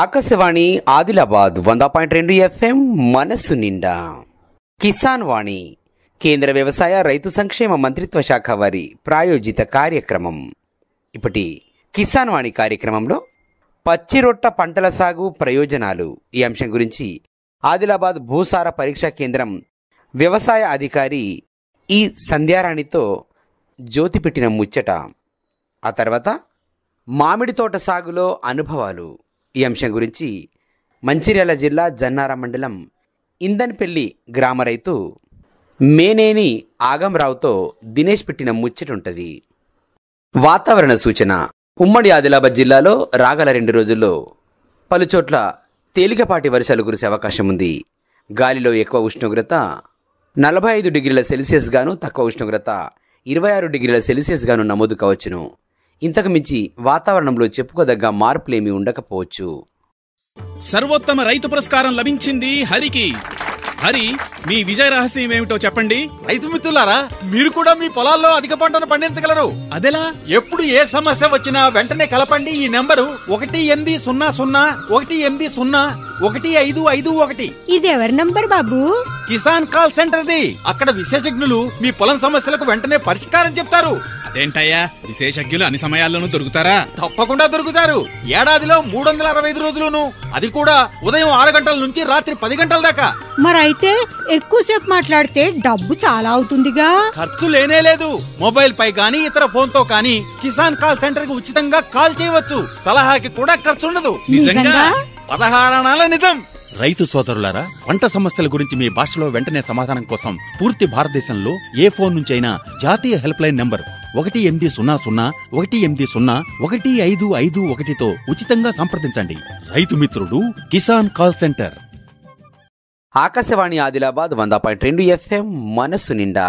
Akashvani Adilabad 100.2 FM మనస్సు నిండా. కిసాన్ వాణి కేంద్ర వ్యవసాయ రైతు సంక్షేమ మంత్రిత్వ శాఖ వారి ప్రాయోజిత కార్యక్రమం. ఇప్పటి కిసాన్ వాణి కార్యక్రమంలో పచ్చిరొట్ట పంటల సాగు ప్రయోజనాలు ఈ అంశం గురించి ఆదిలాబాద్ భూసార పరీక్షా కేంద్రం వ్యవసాయ అధికారి ఈ సంధ్యారాణితో జ్యోతి పెట్టిన ముచ్చట. ఆ తర్వాత మామిడి తోట సాగులో అనుభవాలు ఈ అంశం గురించి మంచిర్యాల జిల్లా జన్నారం మండలం ఇందన్పల్లి గ్రామ రైతు మేనేని ఆగంరావుతో దినేష్ పెట్టిన ముచ్చటుంటది. వాతావరణ సూచన. ఉమ్మడి ఆదిలాబాద్ జిల్లాలో రాగల 2 రోజుల్లో పలుచోట్ల తేలికపాటి వర్షాలు కురిసే అవకాశం ఉంది. గాలిలో ఎక్కువ ఉష్ణోగ్రత 45 డిగ్రీల సెల్సియస్ గాను, తక్కువ ఉష్ణోగ్రత 26 డిగ్రీల సెల్సియస్ గాను నమోదు కావచ్చును. ఇంతకు మించి వాతావరణంలో చెప్పుకోదగ్గ మార్పులేమీ ఉండకపోవచ్చు. సర్వోత్తమ రైతు పురస్కారం లభించింది హరికి. హరి, మీ విజయ రహస్యం ఏమిటో చెప్పండి. రైతు మిత్రులారా, మీరు కూడా మీ పొలాల్లో అధిక పంటను పండించగలరు. అదెలా? ఎప్పుడు ఏ సమస్య వచ్చినా వెంటనే కలపండి ఈ నెంబరు 1800 ఇది ఎవరి number Babu? Kisan call centre the. అక్కడ విశేషజ్ఞులు మీ పొలం సమస్యలకు వెంటనే పరిష్కారం చెప్తారు. అదేంటయ్యా, విశేషజ్ఞులు అన్ని సమయాల్లోనూ దొరుకుతారా? తప్పకుండా దొరుకుతారు. ఏడాదిలో 365 రోజులును, అది కూడా ఉదయం 6 గంటల నుంచి రాత్రి 10 గంటల దాకా. మరైతే ఎక్కువసేపు మాట్లాడితే డబ్బు చాలా అవుతుందిగా. ఖర్చు లేనే లేదు. మొబైల్ పై గానీ ఇతర ఫోన్ తో కానీ కిసాన్ కాల్ సెంటర్ కి ఉచితంగా కాల్ చేయవచ్చు. సలహాకి కూడా ఖర్చు ఉండదు. నిజంగా? 16 అనాల నిజం. రైతు సోదరులారా, పంట సమస్యల గురించి మీ భాషలో వెంటనే సమాధానం కోసం పూర్తి భారతదేశంలో ఏ ఫోన్ నుంచైనా జాతీయ హెల్ప్ లైన్ నంబర్ 1800-11800-1551తో ఉచితంగా సంప్రదించండి. రైతు మిత్రుడు Kisan call centre. Akashvani Adilabad 100.2 FM మనస్సు నిండా.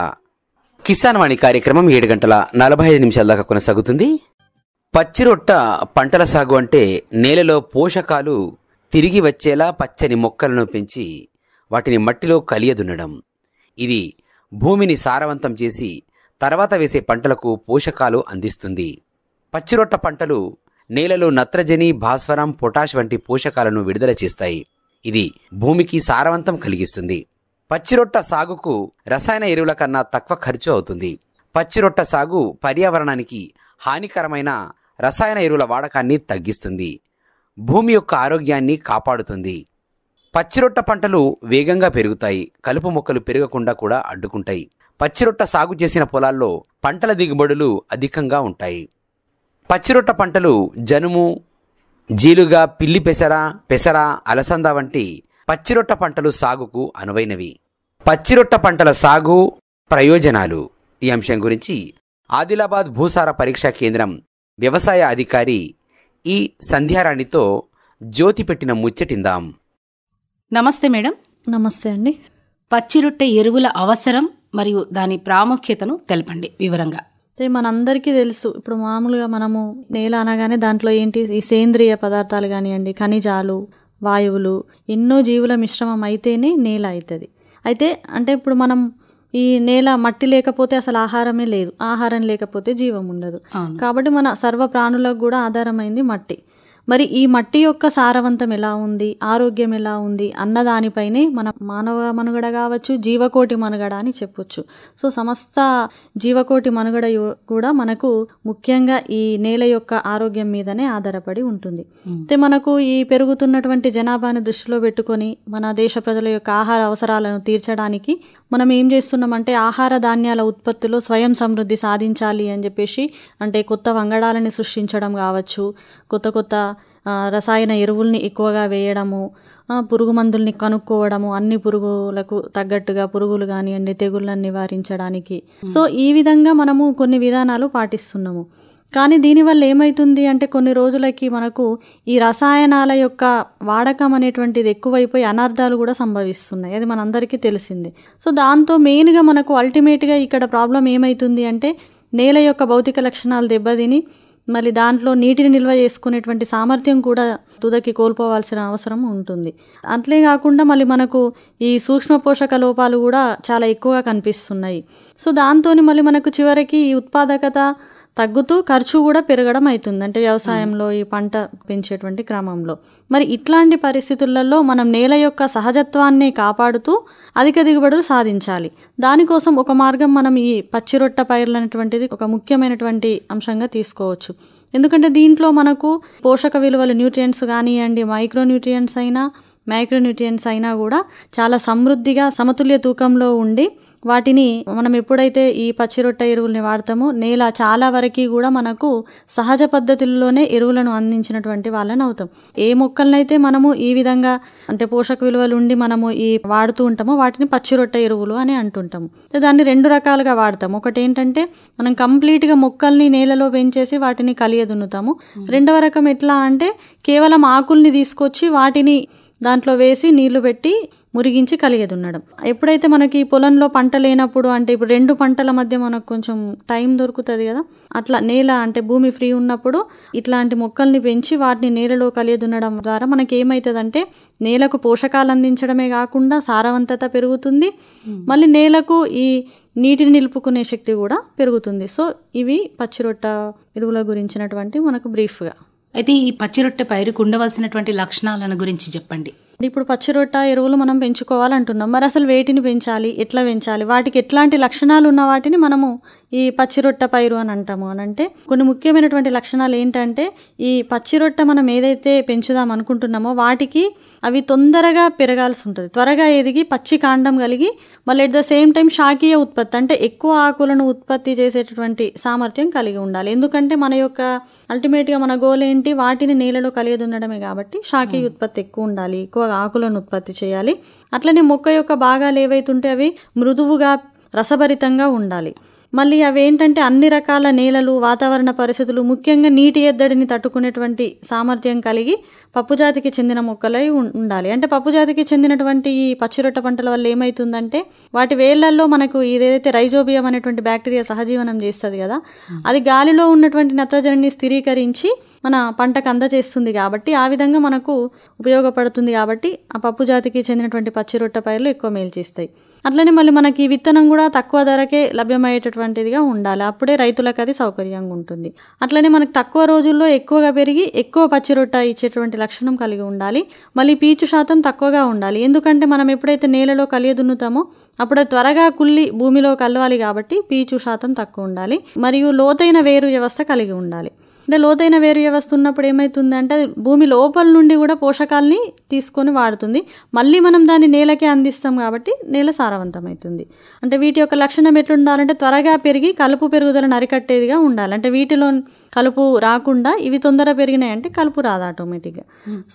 కిసాన్ వాణి కార్యక్రమం 7:45 దాకా కొనసాగుతుంది. పచ్చిరొట్ట పంటల సాగు అంటే నేలలో పోషకాలు తిరిగి వచ్చేలా పచ్చని మొక్కలను పెంచి వాటిని మట్టిలో కలియదున్నడం. ఇది భూమిని సారవంతం చేసి తర్వాత వేసే పంటలకు పోషకాలు అందిస్తుంది. పచ్చిరొట్ట పంటలు నేలలో నత్రజని, భాస్వరం, పొటాష్ వంటి పోషకాలను విడుదల చేస్తాయి. ఇది భూమికి సారవంతం కలిగిస్తుంది. పచ్చిరొట్ట సాగుకు రసాయన ఎరువుల కన్నా తక్కువ ఖర్చు అవుతుంది. పచ్చిరొట్ట సాగు పర్యావరణానికి హానికరమైన రసాయన ఎరువుల వాడకాన్ని తగ్గిస్తుంది. భూమి యొక్క ఆరోగ్యాన్ని కాపాడుతుంది. పచ్చిరొట్ట పంటలు వేగంగా పెరుగుతాయి. కలుపు మొక్కలు పెరగకుండా కూడా అడ్డుకుంటాయి. పచ్చిరొట్ట సాగు చేసిన పొలాల్లో పంటల దిగుబడులు అధికంగా ఉంటాయి. పచ్చిరొట్ట పంటలు జనుము, జీలుగా, పిల్లి పెసర, అలసంద వంటి పచ్చిరొట్ట పంటలు సాగుకు అనువైనవి. పచ్చిరొట్ట పంటల సాగు ప్రయోజనాలు ఈ అంశం గురించి ఆదిలాబాద్ భూసార పరీక్షా కేంద్రం వ్యవసాయ అధికారి ఈ సంధ్యారాణితో జ్యోతి పెట్టిన ముచ్చటిందాం. నమస్తే మేడం. నమస్తే అండి. పచ్చిరొట్టె ఎరువుల అవసరం మరియు దాని ప్రాముఖ్యతను తెలపండి వివరంగా. మనందరికీ తెలుసు, ఇప్పుడు మామూలుగా మనము నేల అనగానే దాంట్లో ఏంటి, ఈ సేంద్రియ పదార్థాలు కానివ్వండి, ఖనిజాలు, వాయువులు, ఎన్నో జీవుల మిశ్రమం అయితేనే నేల అవుతుంది. అయితే అంటే ఇప్పుడు మనం ఈ నేల మట్టి లేకపోతే అసలు ఆహారమే లేదు, ఆహారం లేకపోతే జీవం ఉండదు. కాబట్టి మన సర్వ ప్రాణులకు కూడా ఆధారమైంది మట్టి. మరి ఈ మట్టి యొక్క సారవంతం ఎలా ఉంది, ఆరోగ్యం ఎలా ఉంది అన్నదానిపైనే మన మానవ మనుగడ కావచ్చు, జీవకోటి మనుగడ అని చెప్పొచ్చు. సో సమస్త జీవకోటి మనుగడ కూడా మనకు ముఖ్యంగా ఈ నేల యొక్క ఆరోగ్యం మీదనే ఆధారపడి ఉంటుంది. అయితే మనకు ఈ పెరుగుతున్నటువంటి జనాభాను దృష్టిలో పెట్టుకొని మన దేశ ప్రజల యొక్క ఆహార అవసరాలను తీర్చడానికి మనం ఏం చేస్తున్నామంటే ఆహార ధాన్యాల ఉత్పత్తిలో స్వయం సమృద్ధి సాధించాలి అని చెప్పేసి అంటే కొత్త వంగడాలని సృష్టించడం కావచ్చు, కొత్త రసాయన ఎరువుల్ని ఎక్కువగా వేయడము, పురుగు మందుల్ని కనుక్కోవడము, అన్ని పురుగులకు తగ్గట్టుగా పురుగులు కానివ్వండి తెగుళ్ళని నివారించడానికి. సో ఈ విధంగా మనము కొన్ని విధానాలు పాటిస్తున్నాము. కానీ దీనివల్ల ఏమవుతుంది అంటే కొన్ని రోజులకి మనకు ఈ రసాయనాల యొక్క వాడకం అనేటువంటిది ఎక్కువైపోయి అనర్థాలు కూడా సంభవిస్తున్నాయి. అది మనందరికీ తెలిసింది. సో దాంతో మెయిన్గా మనకు అల్టిమేట్గా ఇక్కడ ప్రాబ్లం ఏమవుతుంది అంటే నేల యొక్క భౌతిక లక్షణాలు దెబ్బతిని మళ్ళీ దాంట్లో నీటిని నిల్వ చేసుకునేటువంటి సామర్థ్యం కూడా తుదకి కోల్పోవాల్సిన అవసరం ఉంటుంది. అట్లే కాకుండా మళ్ళీ మనకు ఈ సూక్ష్మ పోషక లోపాలు కూడా చాలా ఎక్కువగా కనిపిస్తున్నాయి. సో దాంతో మళ్ళీ మనకు చివరికి ఈ ఉత్పాదకత తగ్గుతూ ఖర్చు కూడా పెరగడం అవుతుంది, అంటే వ్యవసాయంలో ఈ పంట పెంచేటువంటి క్రమంలో. మరి ఇట్లాంటి పరిస్థితులలో మనం నేల యొక్క సహజత్వాన్ని కాపాడుతూ అధిక దిగుబడులు సాధించాలి. దానికోసం ఒక మార్గం మనం ఈ పచ్చిరొట్ట పైర్లు అనేటువంటిది ఒక ముఖ్యమైనటువంటి అంశంగా తీసుకోవచ్చు. ఎందుకంటే దీంట్లో మనకు పోషక విలువలు, న్యూట్రియంట్స్ కానివ్వండి, మైక్రోన్యూట్రియంట్స్ అయినా మైక్రోన్యూట్రియంట్స్ అయినా కూడా చాలా సమృద్ధిగా సమతుల్య తూకంలో ఉండి వాటిని మనం ఎప్పుడైతే ఈ పచ్చిరొట్ట ఎరువుల్ని వాడతామో నేల చాలా వరకు కూడా మనకు సహజ పద్ధతుల్లోనే ఎరువులను అందించినటువంటి వాళ్ళని అవుతాం. ఏ మొక్కలనైతే మనము ఈ విధంగా అంటే పోషక విలువలు ఉండి మనము ఈ వాడుతూ ఉంటామో వాటిని పచ్చిరొట్ట ఎరువులు అని అంటుంటాము. దాన్ని 2 రకాలుగా వాడతాం. ఒకటి ఏంటంటే మనం కంప్లీట్గా మొక్కల్ని నేలలో పెంచేసి వాటిని కలియదున్నుతాము. రెండవ రకం ఎట్లా అంటే కేవలం ఆకుల్ని తీసుకొచ్చి వాటిని దాంట్లో వేసి నీళ్లు పెట్టి మురిగించి కలియదున్నడం. ఎప్పుడైతే మనకి పొలంలో పంట లేనప్పుడు, అంటే ఇప్పుడు 2 పంటల మధ్య మనకు కొంచెం టైం దొరుకుతుంది కదా, అట్లా నేల అంటే భూమి ఫ్రీ ఉన్నప్పుడు ఇట్లాంటి మొక్కల్ని పెంచి వాటిని నేలలో కలియదున్నడం ద్వారా మనకి ఏమవుతుందంటే నేలకు పోషకాలు అందించడమే కాకుండా సారవంతత పెరుగుతుంది, మళ్ళీ నేలకు ఈ నీటిని నిలుపుకునే శక్తి కూడా పెరుగుతుంది. సో ఇవి పచ్చిరొట్ట ఎరువుల గురించినటువంటి మనకు బ్రీఫ్గా. అయితే ఈ పచ్చిరొట్టె పైరుకు ఉండవలసినటువంటి లక్షణాలను గురించి చెప్పండి. ఇప్పుడు పచ్చిరొట్ట ఎరువులు మనం పెంచుకోవాలంటున్నాం. మరి అసలు వేటిని పెంచాలి, ఎట్లా పెంచాలి, వాటికి ఎట్లాంటి లక్షణాలు ఉన్న వాటిని మనము ఈ పచ్చిరొట్ట పైరు అని అంటాము. అని అంటే కొన్ని ముఖ్యమైనటువంటి లక్షణాలు ఏంటంటే ఈ పచ్చిరొట్ట మనం ఏదైతే పెంచుదాం అనుకుంటున్నామో వాటికి అవి తొందరగా పెరగాల్సి ఉంటుంది, త్వరగా ఎదిగి పచ్చి కాండం కలిగి మళ్ళీ ఎట్ ద సేమ్ టైం శాఖీయ ఉత్పత్తి అంటే ఎక్కువ ఆకులను ఉత్పత్తి చేసేటటువంటి సామర్థ్యం కలిగి ఉండాలి. ఎందుకంటే మన యొక్క అల్టిమేట్గా మన గోల్ ఏంటి, వాటిని నేలలో కలియదున్నడమే కాబట్టి శాఖీయ ఉత్పత్తి ఎక్కువ ఉండాలి, ఎక్కువ ఆకులను ఉత్పత్తి చేయాలి. అట్లనే మొక్క యొక్క భాగాలు ఏవైతుంటే అవి మృదువుగా రసభరితంగా ఉండాలి. మళ్ళీ అవి ఏంటంటే అన్ని రకాల నేలలు, వాతావరణ పరిస్థితులు, ముఖ్యంగా నీటి ఎద్దడిని తట్టుకునేటువంటి సామర్థ్యం కలిగి పప్పుజాతికి చెందిన మొక్కలై ఉండాలి. అంటే పప్పుజాతికి చెందినటువంటి ఈ పచ్చిరొట్ట పంటల వల్ల ఏమవుతుందంటే వాటి వేళ్లల్లో మనకు ఇదేదైతే రైజోబియం అనేటువంటి బ్యాక్టీరియా సహజీవనం చేస్తుంది కదా, అది గాలిలో ఉన్నటువంటి నత్రజనిని స్థిరీకరించి మన పంటకు అందజేస్తుంది కాబట్టి ఆ విధంగా మనకు ఉపయోగపడుతుంది. కాబట్టి ఆ పప్పు జాతికి చెందినటువంటి పచ్చిరొట్ట పైర్లు ఎక్కువ మేలు చేస్తాయి. అట్లనే మళ్ళీ మనకి విత్తనం కూడా తక్కువ ధరకే లభ్యమయ్యేటటువంటిదిగా ఉండాలి, అప్పుడే రైతులకు అది సౌకర్యంగా ఉంటుంది. అట్లనే మనకు తక్కువ రోజుల్లో ఎక్కువగా పెరిగి ఎక్కువ పచ్చిరొట్ట ఇచ్చేటువంటి లక్షణం కలిగి ఉండాలి. మళ్ళీ పీచు శాతం తక్కువగా ఉండాలి, ఎందుకంటే మనం ఎప్పుడైతే నేలలో కలియదున్నుతామో అప్పుడు అది త్వరగా కుళ్ళి భూమిలో కలవాలి కాబట్టి పీచు శాతం తక్కువ ఉండాలి. మరియు లోతైన వేరు వ్యవస్థ కలిగి ఉండాలి. అంటే లోతైన వేరు వ్యవస్థ ఉన్నప్పుడు ఏమవుతుందంటే భూమి లోపల నుండి కూడా పోషకాలని తీసుకొని వాడుతుంది, మళ్ళీ మనం దాన్ని నేలకే అందిస్తాం కాబట్టి నేల సారవంతమవుతుంది. అంటే వీటి యొక్క లక్షణం ఎట్లుండాలంటే త్వరగా పెరిగి కలుపు పెరుగుదలను అరికట్టేదిగా ఉండాలి. అంటే వీటిలో కలుపు రాకుండా ఇవి తొందర పెరిగినాయంటే కలుపు రాదు ఆటోమేటిక్గా.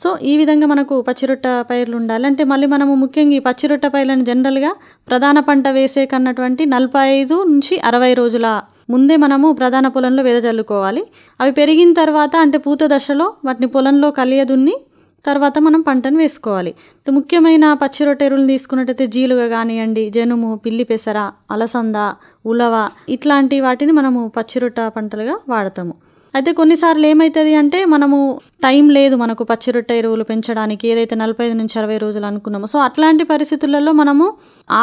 సో ఈ విధంగా మనకు పచ్చిరొట్ట పైర్లు ఉండాలి. అంటే మళ్ళీ మనము ముఖ్యంగా ఈ పచ్చిరొట్ట పైర్లను జనరల్గా ప్రధాన పంట వేసే కన్నటువంటి 45 నుంచి 60 రోజుల ముందే మనము ప్రధాన పొలంలో వెదజల్లుకోవాలి. అవి పెరిగిన తర్వాత అంటే పూత దశలో వాటిని పొలంలో కలియదున్ని తర్వాత మనం పంటను వేసుకోవాలి. ముఖ్యమైన పచ్చిరొట్ట ఎరువులను తీసుకున్నట్టయితే జీలుగా కానివ్వండి, జనుము, పిల్లి పెసర, అలసంద, ఉలవ ఇట్లాంటి వాటిని మనము పచ్చిరొట్ట పంటలుగా వాడతాము. అయితే కొన్నిసార్లు ఏమవుతుంది అంటే మనము టైం లేదు మనకు పచ్చిరొట్ట ఎరువులు పెంచడానికి, ఏదైతే 45 నుంచి 60 రోజులు అనుకున్నామో. సో అట్లాంటి పరిస్థితులలో మనము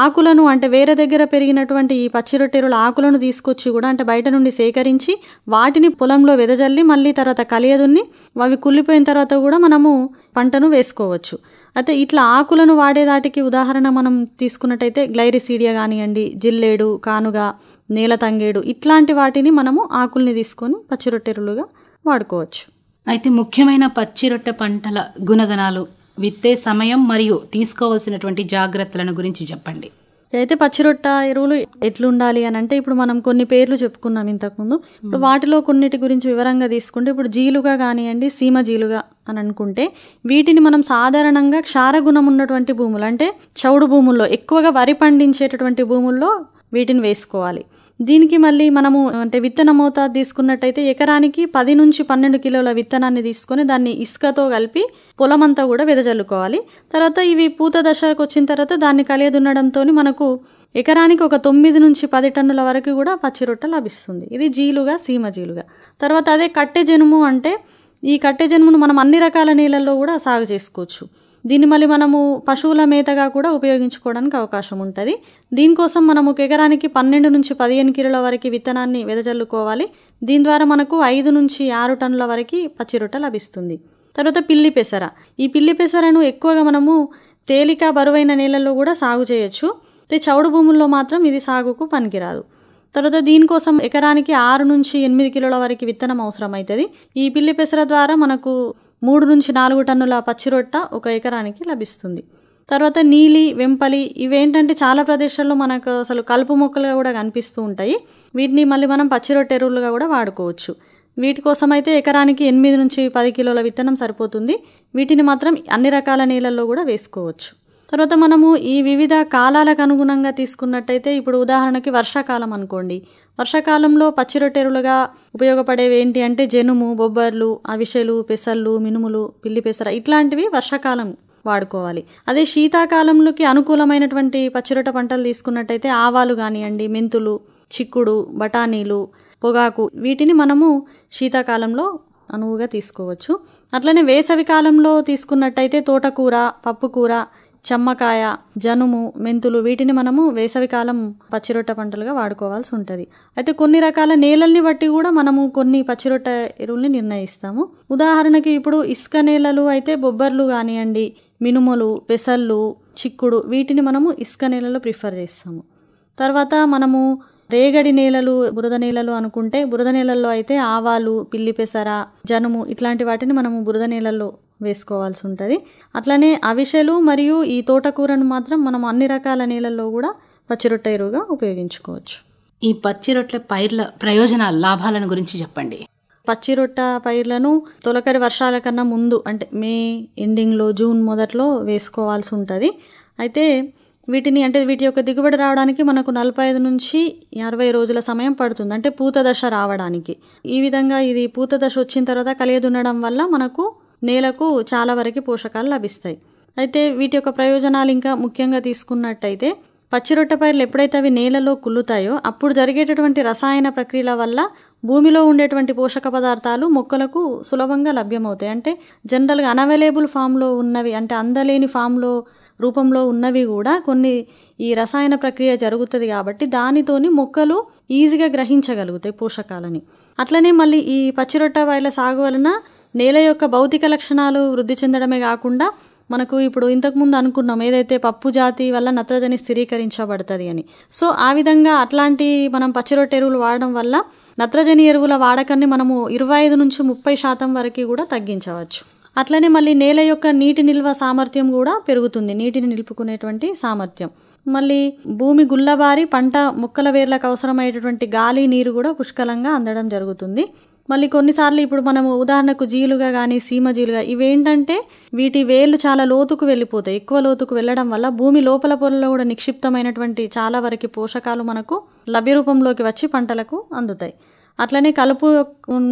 ఆకులను అంటే వేరే దగ్గర పెరిగినటువంటి ఈ పచ్చిరొట్ట ఎరువుల ఆకులను తీసుకొచ్చి కూడా అంటే బయట నుండి సేకరించి వాటిని పొలంలో వెదజల్లి మళ్ళీ తర్వాత కలియదున్ని అవి కుళ్ళిపోయిన తర్వాత కూడా మనము పంటను వేసుకోవచ్చు. అయితే ఇట్లా ఆకులను వాడేదాటికి ఉదాహరణ మనం తీసుకున్నట్టయితే గ్లైరిసీడియా కానివ్వండి, జిల్లేడు, కానుగ, నేల తంగేడు ఇట్లాంటి వాటిని మనము ఆకుల్ని తీసుకొని పచ్చిరొట్టెరులుగా వాడుకోవచ్చు. అయితే ముఖ్యమైన పచ్చిరొట్టె పంటల గుణగణాలు, విత్తే సమయం మరియు తీసుకోవాల్సినటువంటి జాగ్రత్తలను గురించి చెప్పండి. అయితే పచ్చిరొట్ట ఎరువులు ఎట్లుండాలి అని అంటే ఇప్పుడు మనం కొన్ని పేర్లు చెప్పుకున్నాం ఇంతకుముందు. ఇప్పుడు వాటిలో కొన్నిటి గురించి వివరంగా తీసుకుంటే ఇప్పుడు జీలుగా కానివ్వండి, సీమ జీలుగా అని అనుకుంటే వీటిని మనం సాధారణంగా క్షారగుణం ఉన్నటువంటి భూములు అంటే చౌడు భూముల్లో ఎక్కువగా వరి పండించేటటువంటి భూముల్లో వీటిని వేసుకోవాలి. దీనికి మళ్ళీ మనము అంటే విత్తన మోతాదు తీసుకున్నట్టయితే ఎకరానికి 10 నుంచి 12 కిలోల విత్తనాన్ని తీసుకొని దాన్ని ఇసుకతో కలిపి పొలమంతా కూడా వెదజల్లుకోవాలి. తర్వాత ఇవి పూత దశకు వచ్చిన తర్వాత దాన్ని కలియదున్నడంతో మనకు ఎకరానికి ఒక 9 నుంచి 10 టన్నుల వరకు కూడా పచ్చిరొట్ట లభిస్తుంది. ఇది జీలుగా, సీమ జీలుగా. తర్వాత అదే కట్టె జనుము అంటే ఈ కట్టె జనుమును మనం అన్ని రకాల నేలల్లో కూడా సాగు చేసుకోవచ్చు. దీన్ని మళ్ళీ మనము పశువుల మేతగా కూడా ఉపయోగించుకోవడానికి అవకాశం ఉంటుంది. దీనికోసం మనము ఒక ఎకరానికి 12 నుంచి 15 కిలోల వరకు విత్తనాన్ని వెదజల్లుకోవాలి. దీని ద్వారా మనకు 5 నుంచి 6 టన్నుల వరకు పచ్చిరొట్ట లభిస్తుంది. తర్వాత పిల్లి పెసర. ఈ పిల్లి పెసరను ఎక్కువగా మనము తేలిక బరువైన నేలల్లో కూడా సాగు చేయొచ్చు. చౌడు భూముల్లో మాత్రం ఇది సాగుకు పనికిరాదు. తర్వాత దీనికోసం ఎకరానికి 6 నుంచి 8 కిలోల వరకు విత్తనం అవసరం అవుతుంది. ఈ పిల్లి పెసర ద్వారా మనకు 3 నుంచి 4 టన్నుల పచ్చిరొట్ట ఒక ఎకరానికి లభిస్తుంది. తర్వాత నీలి, వెంపలి ఇవేంటంటే చాలా ప్రదేశాల్లో మనకు అసలు కలుపు మొక్కలుగా కూడా కనిపిస్తూ ఉంటాయి. వీటిని మళ్ళీ మనం పచ్చిరొట్ట ఎరువులుగా కూడా వాడుకోవచ్చు. వీటి కోసం అయితే ఎకరానికి 8 నుంచి 10 కిలోల విత్తనం సరిపోతుంది. వీటిని మాత్రం అన్ని రకాల నేలల్లో కూడా వేసుకోవచ్చు. తర్వాత మనము ఈ వివిధ కాలాలకు అనుగుణంగా తీసుకున్నట్టయితే ఇప్పుడు ఉదాహరణకి వర్షాకాలం అనుకోండి. వర్షాకాలంలో పచ్చిరొట్టెరులుగా ఉపయోగపడేవి ఏంటి అంటే జనుము, బొబ్బర్లు, అవిసెలు, పెసళ్ళు, మినుములు, పిల్లి పెసర ఇట్లాంటివి వర్షాకాలం వాడుకోవాలి. అదే శీతాకాలంలోకి అనుకూలమైనటువంటి పచ్చిరొట్ట పంటలు తీసుకున్నట్టయితే ఆవాలు కానివ్వండి, మెంతులు, చిక్కుడు, బఠానీలు, పొగాకు వీటిని మనము శీతాకాలంలో అనువుగా తీసుకోవచ్చు. అట్లనే వేసవి కాలంలో తీసుకున్నట్టయితే తోటకూర, పప్పుకూర, చెమ్మకాయ, జనుము, మెంతులు వీటిని మనము వేసవికాలం పచ్చిరొట్ట పంటలుగా వాడుకోవాల్సి ఉంటుంది. అయితే కొన్ని రకాల నేలల్ని బట్టి కూడా మనము కొన్ని పచ్చిరొట్ట ఎరువుల్ని నిర్ణయిస్తాము. ఉదాహరణకి ఇప్పుడు ఇసుక నేలలు అయితే బొబ్బర్లు కానివ్వండి, మినుములు, పెసళ్ళు, చిక్కుడు వీటిని మనము ఇసుక నేలలో ప్రిఫర్ చేస్తాము. తర్వాత మనము రేగడి నేలలు, బురద నేలలు అనుకుంటే బురద నేలల్లో అయితే ఆవాలు, పిల్లి పెసర, జనుము ఇట్లాంటి వాటిని మనము బురద నేలల్లో వేసుకోవాల్సి ఉంటుంది. అట్లనే అవిసెలు మరియు ఈ తోటకూరను మాత్రం మనం అన్ని రకాల నేలల్లో కూడా పచ్చిరొట్ట ఎరువుగా ఉపయోగించుకోవచ్చు. ఈ పచ్చిరొట్ల పైర్ల ప్రయోజనాలు, లాభాలను గురించి చెప్పండి. పచ్చిరొట్ట పైర్లను తొలకరి వర్షాల కన్నా ముందు అంటే మే ఎండింగ్లో, జూన్ మొదట్లో వేసుకోవాల్సి ఉంటుంది. అయితే వీటిని అంటే వీటి యొక్క దిగుబడి రావడానికి మనకు 45 నుంచి 60 రోజుల సమయం పడుతుంది, అంటే పూత దశ రావడానికి. ఈ విధంగా ఇది పూత దశ వచ్చిన తర్వాత కలియదున్నడం వల్ల మనకు నేలకు చాలా వరకు పోషకాలు లభిస్తాయి. అయితే వీటి యొక్క ప్రయోజనాలు ఇంకా ముఖ్యంగా తీసుకున్నట్టయితే పచ్చిరొట్ట పైర్లు ఎప్పుడైతే అవి నేలలో కుళ్ళుతాయో అప్పుడు జరిగేటటువంటి రసాయన ప్రక్రియల వల్ల భూమిలో ఉండేటువంటి పోషక పదార్థాలు మొక్కలకు సులభంగా లభ్యమవుతాయి. అంటే జనరల్గా అనవైలబుల్ ఫామ్లో ఉన్నవి అంటే అందలేని ఫామ్లో రూపంలో ఉన్నవి కూడా కొన్ని ఈ రసాయన ప్రక్రియ జరుగుతుంది కాబట్టి దానితోని మొక్కలు ఈజీగా గ్రహించగలుగుతాయి పోషకాలని. అట్లనే మళ్ళీ ఈ పచ్చిరొట్ట పైర్ల సాగు వలన నేల యొక్క భౌతిక లక్షణాలు వృద్ధి చెందడమే కాకుండా మనకు ఇప్పుడు ఇంతకుముందు అనుకున్నాం ఏదైతే పప్పు జాతి వల్ల నత్రజని స్థిరీకరించబడుతుంది అని. సో ఆ విధంగా అట్లాంటి మనం పచ్చిరొట్ట ఎరువులు వాడడం వల్ల నత్రజని ఎరువుల వాడకాన్ని మనము 25 నుంచి 30% వరకు కూడా తగ్గించవచ్చు. అట్లనే మళ్ళీ నేల యొక్క నీటి నిల్వ సామర్థ్యం కూడా పెరుగుతుంది, నీటిని నిలుపుకునేటువంటి సామర్థ్యం. మళ్ళీ భూమి గుల్లబారి పంట మొక్కల వేర్లకు అవసరమైనటువంటి గాలి, నీరు కూడా పుష్కలంగా అందడం జరుగుతుంది. మళ్ళీ కొన్నిసార్లు ఇప్పుడు మనము ఉదాహరణకు జీలుగా కానీ సీమ జీలుగా ఇవేంటంటే వీటి వేళ్ళు చాలా లోతుకు వెళ్ళిపోతాయి. ఎక్కువ లోతుకు వెళ్ళడం వల్ల భూమి లోపల పొరలో కూడా నిక్షిప్తమైనటువంటి చాలా వరకు పోషకాలు మనకు లభ్య రూపంలోకి వచ్చి పంటలకు అందుతాయి. అట్లనే కలుపు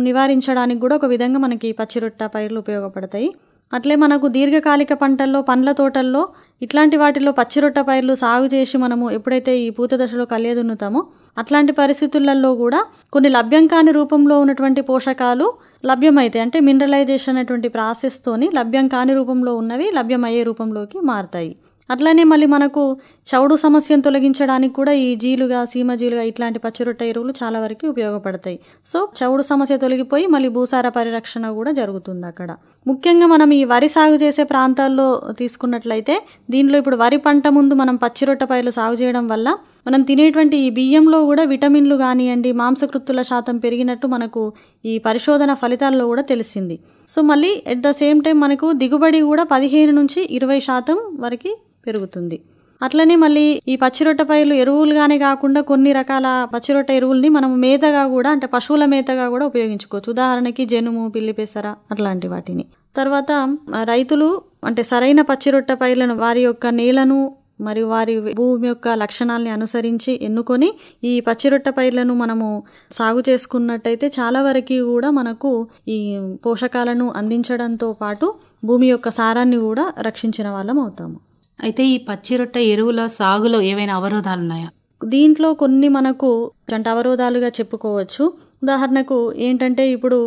నివారించడానికి కూడా ఒక విధంగా మనకి పచ్చిరొట్ట పైర్లు ఉపయోగపడతాయి. అట్లే మనకు దీర్ఘకాలిక పంటల్లో, పండ్ల తోటల్లో ఇట్లాంటి వాటిల్లో పచ్చిరొట్ట పైర్లు సాగు చేసి మనము ఎప్పుడైతే ఈ పూత దశలో కలియదున్నుతామో అట్లాంటి పరిస్థితులలో కూడా కొన్ని లభ్యం కాని రూపంలో ఉన్నటువంటి పోషకాలు లభ్యమైతాయి. అంటే మినరలైజేషన్ అనేటువంటి ప్రాసెస్తోని లభ్యం కాని రూపంలో ఉన్నవి లభ్యమయ్యే రూపంలోకి మారుతాయి. అట్లనే మళ్ళీ మనకు చౌడు సమస్యను తొలగించడానికి కూడా ఈ జీలుగా, సీమ జీలుగా ఇట్లాంటి పచ్చిరొట్ట ఎరువులు చాలా వరకు ఉపయోగపడతాయి. సో చౌడు సమస్య తొలగిపోయి మళ్ళీ భూసార పరిరక్షణ కూడా జరుగుతుంది అక్కడ. ముఖ్యంగా మనం ఈ వరి సాగు చేసే ప్రాంతాల్లో తీసుకున్నట్లయితే దీనిలో ఇప్పుడు వరి పంట ముందు మనం పచ్చిరొట్ట పైర్లు సాగు చేయడం వల్ల మనం తినేటువంటి ఈ బియ్యంలో కూడా విటమిన్లు కానివ్వండి, మాంసకృత్తుల శాతం పెరిగినట్టు మనకు ఈ పరిశోధన ఫలితాల్లో కూడా తెలిసింది. సో మళ్ళీ ఎట్ ద సేమ్ టైం మనకు దిగుబడి కూడా 15 నుంచి 20% వరకు పెరుగుతుంది. అట్లనే మళ్ళీ ఈ పచ్చిరొట్ట పైర్లు ఎరువులుగానే కాకుండా కొన్ని రకాల పచ్చిరొట్ట ఎరువుల్ని మనం మేతగా కూడా అంటే పశువుల మేతగా కూడా ఉపయోగించుకోవచ్చు. ఉదాహరణకి జనుము, పిల్లి పెసర అట్లాంటి వాటిని. తర్వాత రైతులు అంటే సరైన పచ్చిరొట్ట పైర్లను వారి యొక్క నేలను మరియు వారి భూమి యొక్క లక్షణాలని అనుసరించి ఎన్నుకొని ఈ పచ్చిరొట్ట పైర్లను మనము సాగు చేసుకున్నట్టయితే చాలా వరకు కూడా మనకు ఈ పోషకాలను అందించడంతో పాటు భూమి యొక్క సారాన్ని కూడా రక్షించిన వాళ్ళం అవుతాము. అయితే ఈ పచ్చిరొట్ట ఎరువుల సాగులో ఏవైనా అవరోధాలు ఉన్నాయా? దీంట్లో కొన్ని మనకు అవరోధాలుగా చెప్పుకోవచ్చు. ఉదాహరణకు ఏంటంటే ఇప్పుడు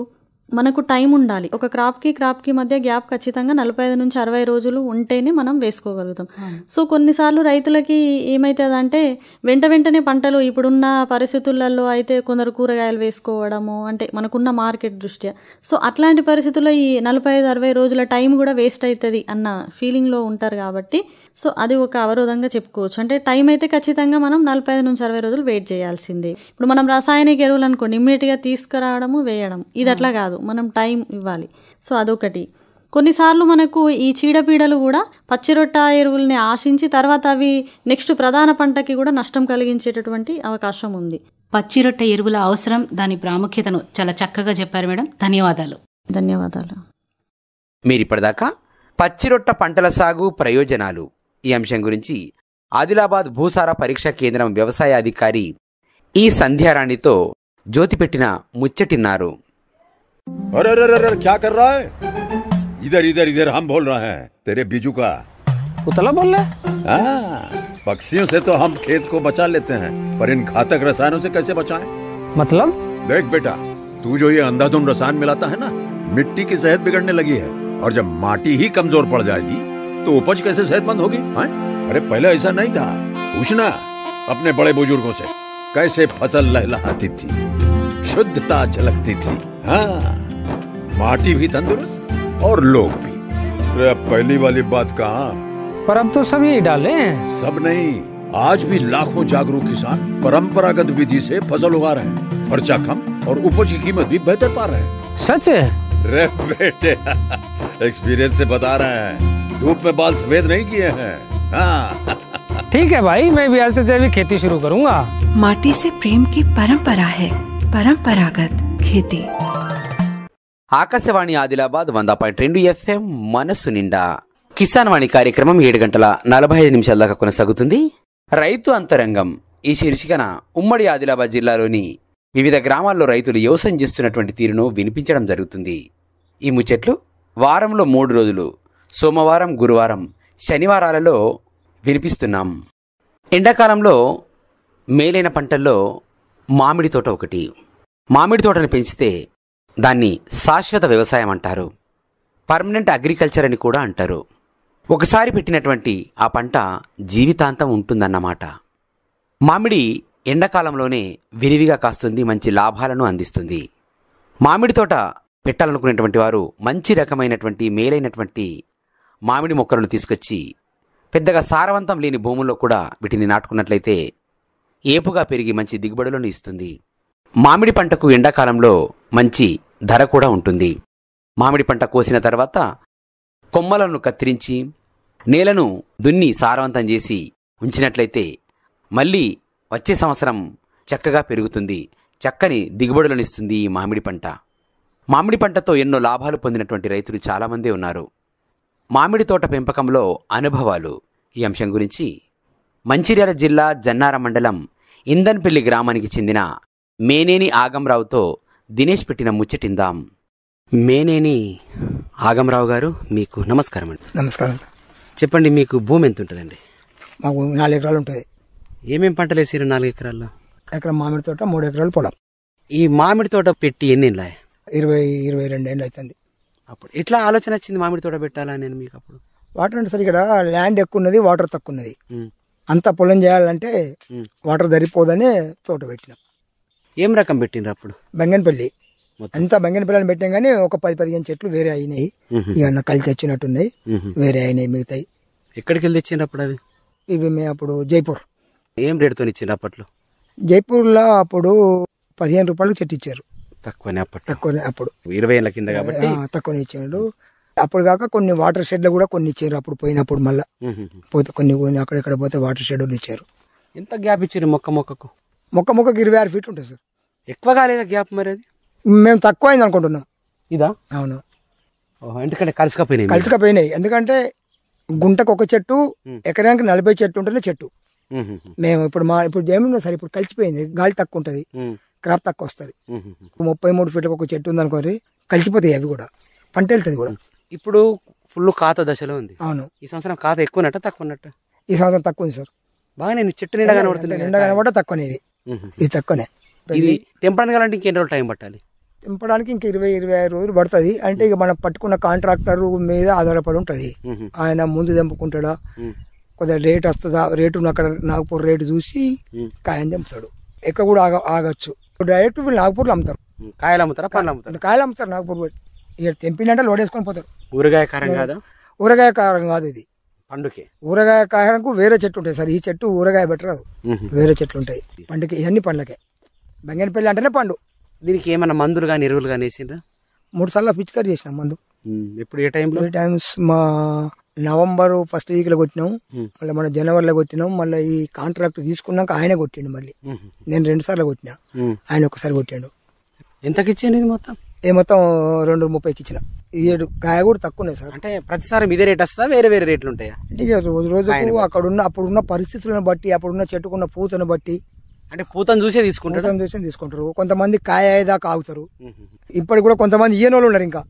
మనకు టైం ఉండాలి. ఒక క్రాప్కి మధ్య గ్యాప్ ఖచ్చితంగా 45 నుంచి 60 రోజులు ఉంటేనే మనం వేసుకోగలుగుతాం. సో కొన్నిసార్లు రైతులకి ఏమవుతుందంటే వెంటనే పంటలు ఇప్పుడున్న పరిస్థితులలో అయితే కొందరు కూరగాయలు వేసుకోవడము, అంటే మనకున్న మార్కెట్ దృష్ట్యా, సో అట్లాంటి పరిస్థితుల్లో ఈ 45-60 రోజుల టైం కూడా వేస్ట్ అవుతుంది అన్న ఫీలింగ్లో ఉంటారు. కాబట్టి సో అది ఒక అవరోధంగా చెప్పుకోవచ్చు. అంటే టైం అయితే ఖచ్చితంగా మనం 45 నుంచి 60 రోజులు వెయిట్ చేయాల్సిందే. ఇప్పుడు మనం రాసాయనిక ఎరువులు అనుకోండి, ఇమ్మీడియట్గా తీసుకురావడము వేయడం, ఇది అట్లా కాదు, మనం టైం ఇవ్వాలి. సో అదొకటి. కొన్నిసార్లు మనకు ఈ చీడపీడలు కూడా పచ్చిరొట్ట ఎరువుల్ని ఆశించి తర్వాత అవి నెక్స్ట్ ప్రధాన పంటకి కూడా నష్టం కలిగించేటటువంటి అవకాశం ఉంది. పచ్చిరొట్ట ఎరువుల అవసరం, దాని ప్రాముఖ్యతను చాలా చక్కగా చెప్పారు మేడం. ధన్యవాదాలు. ధన్యవాదాలు. మీరిప్పటిదాకా పచ్చిరొట్ట పంటల సాగు ప్రయోజనాలు ఈ అంశం గురించి ఆదిలాబాద్ భూసార పరీక్షా కేంద్రం వ్యవసాయ అధికారి ఈ సంధ్యారాణితో జ్యోతి పెట్టిన ముచ్చటిన్నారు. अरे अरे अरे क्या कर रहा है? इधर इधर इधर हम बोल रहे हैं तेरे बीजू का उतला बोल रहा है? पक्षियों से तो हम खेत को बचा लेते हैं, पर इन घातक रसायनों से कैसे बचाएं? मतलब? देख बेटा, तू जो ये अंधाधुंध रसायन मिलाता है ना, मिट्टी की सेहत बिगड़ने लगी है। और जब माटी ही कमजोर पड़ जाएगी तो उपज कैसे सेहतमंद होगी? अरे पहले ऐसा नहीं था, पूछना अपने बड़े बुजुर्गों से, कैसे फसल लहलहाती थी, शुद्धता झलकती थी। हाँ, माटी भी तंदुरुस्त और लोग भी। अरे पहली वाली बात कहाँ, पर अब तो सब यही डाले हैं। सब नहीं, आज भी लाखों जागरूक किसान परंपरागत विधि से फसल उगा रहे हैं। खर्चा कम और उपज की कीमत भी बेहतर पा रहे हैं। सच है? रे बेटे, एक्सपीरियंस से बता रहे हैं, धूप में बाल सफेद नहीं किए हैं। हाँ। ठीक है भाई, मैं भी आज से जैविक खेती शुरू करूंगा। माटी से प्रेम की परंपरा है, परंपरागत खेती। ఆకాశవాణి ఆదిలాబాద్ 100.2 FM మనసు నిండా కిసాన్ వాణి కార్యక్రమం 7:45 దాకా కొనసాగుతుంది. రైతు అంతరంగం ఈ శీర్షికన ఉమ్మడి ఆదిలాబాద్ జిల్లాలోని వివిధ గ్రామాల్లో రైతులు వ్యవసాయం చేస్తున్నటువంటి తీరును వినిపించడం జరుగుతుంది. ఈ ముచ్చట్లు వారంలో 3 రోజులు సోమవారం, గురువారం, శనివారాలలో వినిపిస్తున్నాం. ఎండాకాలంలో మేలైన పంటల్లో మామిడి తోట ఒకటి. మామిడి తోటను పెంచితే దాన్ని శాశ్వత వ్యవసాయం అంటారు. పర్మనెంట్ అగ్రికల్చర్ అని కూడా అంటారు. ఒకసారి పెట్టినటువంటి ఆ పంట జీవితాంతం ఉంటుందన్నమాట. మామిడి ఎండాకాలంలోనే విరివిగా కాస్తుంది, మంచి లాభాలను అందిస్తుంది. మామిడి తోట పెట్టాలనుకునేటువంటి వారు మంచి రకమైనటువంటి మేలైనటువంటి మామిడి మొక్కలను తీసుకొచ్చి పెద్దగా సారవంతం లేని భూముల్లో కూడా వీటిని నాటుకున్నట్లయితే ఏపుగా పెరిగి మంచి దిగుబడులను ఇస్తుంది. మామిడి పంటకు ఎండాకాలంలో మంచి ధర కూడా ఉంటుంది. మామిడి పంట కోసిన తర్వాత కొమ్మలను కత్తిరించి నేలను దున్ని సారవంతం చేసి ఉంచినట్లయితే మళ్ళీ వచ్చే సంవత్సరం చక్కగా పెరుగుతుంది, చక్కని దిగుబడులను ఇస్తుంది ఈ మామిడి పంట. మామిడి పంటతో ఎన్నో లాభాలు పొందినటువంటి రైతులు చాలామంది ఉన్నారు. మామిడి తోట పెంపకంలో అనుభవాలు ఈ అంశం గురించి మంచిర్యాల జిల్లా జన్నార మండలం ఇందన్పల్లి గ్రామానికి చెందిన మేనేని ఆగంరావుతో దినేష్ పెట్టిన ముచ్చటిందాం. మేనేని ఆగంరావు గారు, మీకు నమస్కారం అండి. నమస్కారం. చెప్పండి, మీకు భూమి ఎంత ఉంటుందండి? మాకు 4 ఎకరాలు ఉంటుంది. ఏమేం పంటలు వేసారు 4 ఎకరాల్లో? ఎకరం మామిడి తోట, 3 ఎకరాలు పొలం. ఈ మామిడి తోట పెట్టి ఎన్నేళ్ళ? 22 ఏళ్ళు అవుతుంది. అప్పుడు ఎట్లా ఆలోచన వచ్చింది మామిడి తోట పెట్టాలా నేను మీకు? అప్పుడు వాటర్ అంటే సరే, ఇక్కడ ల్యాండ్ ఎక్కువ ఉన్నది, వాటర్ తక్కువ ఉన్నది. అంతా పొలం చేయాలంటే వాటర్ సరిపోదనే తోట పెట్టినాం. ఏం రకం పెట్టినరు అప్పుడు? బెంగన్పల్లి. అంతా బెంగన్పల్లి అని పెట్టాం, కానీ ఒక 10-15 చెట్లు వేరే అయినాయి. ఇక కలిసి వచ్చినట్టున్నాయి, వేరే అయినాయి మిగతాయి. ఎక్కడికి వెళ్ళి తెచ్చిండ్రు అప్పుడు అవి? ఇవి మేము అప్పుడు జైపూర్. ఏం రేటుతో ఇచ్చిండ్రు అప్పట్లో? జైపూర్లో అప్పుడు 15 రూపాయలకు చెట్టు ఇచ్చారు. తక్కువనే అప్పుడు? తక్కువనే అప్పుడు, 20 ఏళ్ళ కింద కాబట్టి తక్కువనే ఇచ్చాడు. అప్పుడు కాక కొన్ని వాటర్ షెడ్లు కూడా కొన్ని ఇచ్చారు అప్పుడు పోయినప్పుడు. మళ్ళీ పోతే కొన్ని అక్కడెక్కడ పోతే వాటర్ షెడ్లు ఇచ్చారు. ఎంత గ్యాప్ ఇచ్చారు మొక్కకు? మొక్కకు 26 ఫీట్లు ఉంటుంది సార్. ఎక్కువగా లేదా గ్యాప్? మరి అది మేము తక్కువ అయింది అనుకుంటున్నాం. ఇదా? అవును. ఎందుకంటే కలిసికపోయినాయి. ఎందుకంటే గుంటకు ఒక చెట్టు, ఎకరానికి 40 చెట్టు ఉంటేనే చెట్టు. మేము ఇప్పుడు ఏమన్నా సరే, ఇప్పుడు కలిసిపోయింది, గాలి తక్కువ ఉంటుంది, క్రాప్ తక్కువ వస్తుంది. 33 ఫీట్లకు ఒక చెట్టు ఉంది అనుకోరి, కలిసిపోతాయి అవి కూడా, పంట వెళ్తుంది కూడా. ఇప్పుడు ఫుల్ కాత దశలో ఉంది. అవును. ఈ సంవత్సరం కాత ఎక్కువ ఉన్నట్ట తక్కువ ఉన్నట్ట? ఈ సంవత్సరం తక్కువ ఉంది సార్. బాగా నేను చెట్టు నిండా కనబడుతుంది. నిండా కనబడ తక్కువనే, ఇది తక్కువనే. ఇది తెంపడానికి ఇంకెన్ని రోజులు టైం పట్టాలి? తెంపడానికి ఇంకా 20-25 రోజులు పడుతుంది. అంటే ఇక మనం పట్టుకున్న కాంట్రాక్టర్ మీద ఆధారపడి ఉంటుంది. ఆయన ముందు తెంపుకుంటాడా, కొద్దిగా రేట్ వస్తుందా, రేటు అక్కడ నాగపూర్ రేటు చూసి కాయని తెంపుతాడు. ఎక్కడ కూడా ఆగచ్చు. డైరెక్ట్ వీళ్ళు నాగపూర్లో అమ్ముతారు. కాయలు అమ్ముతారా, పండ్లు అమ్ముతారు? కాయలు అమ్ముతారు నాగపూర్. ఇక తెంపినంటే లోడ్ వేసుకొని పోతారు. ఊరగాయ కారం కాదా? ఊరగాయ కారం కాదు ఇది, పండుకి. ఊరగాయ కారంకు వేరే చెట్టు ఉంటాయి సార్. ఈ చెట్టు ఊరగాయ బెటర్ అది, వేరే చెట్లు ఉంటాయి. పండుకి ఇవన్నీ పండ్లకే. బంగనపల్లి అంటేనే పండు. దీనికి ఏమన్నా మందులు కానీ ఎరువులు కానీ వేసిండ్రా? 3 సార్లు పిచికారి చేసినాం మందు. ఎప్పుడు ఏ టైంలో? 3 టైమ్స్. మా నవంబర్ ఫస్ట్ వీక్ లో కొట్టినాం, మళ్ళీ మన జనవరిలో కొట్టినాం. మళ్ళీ ఈ కాంట్రాక్ట్ తీసుకున్నాక ఆయన కొట్టిండు. మళ్ళీ నేను 2 సార్లు కొట్టినా, ఆయన ఒకసారి కొట్టిండు. ఎంతకి ఇచ్చాను మొత్తం? మొత్తం 230కి ఇచ్చిన. 7 కాయ కూడా తక్కువ ఉన్నాయి సార్. అంటే ప్రతిసారి ఇదే రేట్ వస్తుందా, వేరే వేరే రేట్లు ఉంటాయా? అంటే ఇక రోజుకు అప్పుడున్న పరిస్థితులను బట్టి, అప్పుడున్న చెట్టుకున్న పూతను బట్టి, అంటే పూతను చూసే తీసుకుంటారు. కొంతమంది కాయ అయ్యేదాకా ఆగుతారు. ఇప్పటికి కూడా కొంతమంది ఈయనోళ్ళు ఉన్నారు, ఇంకా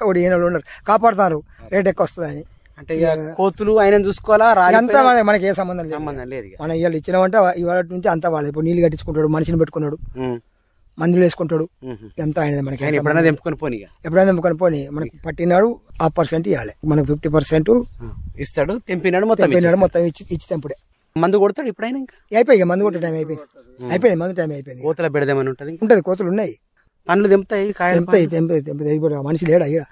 కూడా ఈయనోళ్ళు ఉన్నారు, కాపాడుతున్నారు రేట్ ఎక్కువ వస్తుంది అని. అంటే కోతులు ఆయన చూసుకోవాలా? అంతా మనకి ఏ సంబంధం లేదు. మనం ఇవాళ ఇచ్చినామంటే ఇవాళ నుంచి అంతా వాళ్ళు. ఇప్పుడు నీళ్ళు కట్టించుకుంటాడు, మనిషిని పెట్టుకున్నాడు, మందులు వేసుకుంటాడు, ఎంత ఆయన మనకి. ఎప్పుడైనా తెంపుకొని పోనీ మనకి పట్టినాడు 1% ఇవ్వాలి, మనకు 50% ఇస్తాడు. తెంపినాడు మొత్తం ఇచ్చి తెంపుడే. మందు కొడతాడు ఇప్పుడైనా? ఇంకా అయిపోయి మందు కొట్టే టైం అయిపోయింది. మందు టైం అయిపోయింది. కోతుల బెడదేమని ఉంటుంది? కోతులు ఉన్నాయి. పండ్లు తెంపుతాయి, తెంపుతాయి. మనిషి లేడా ఇక?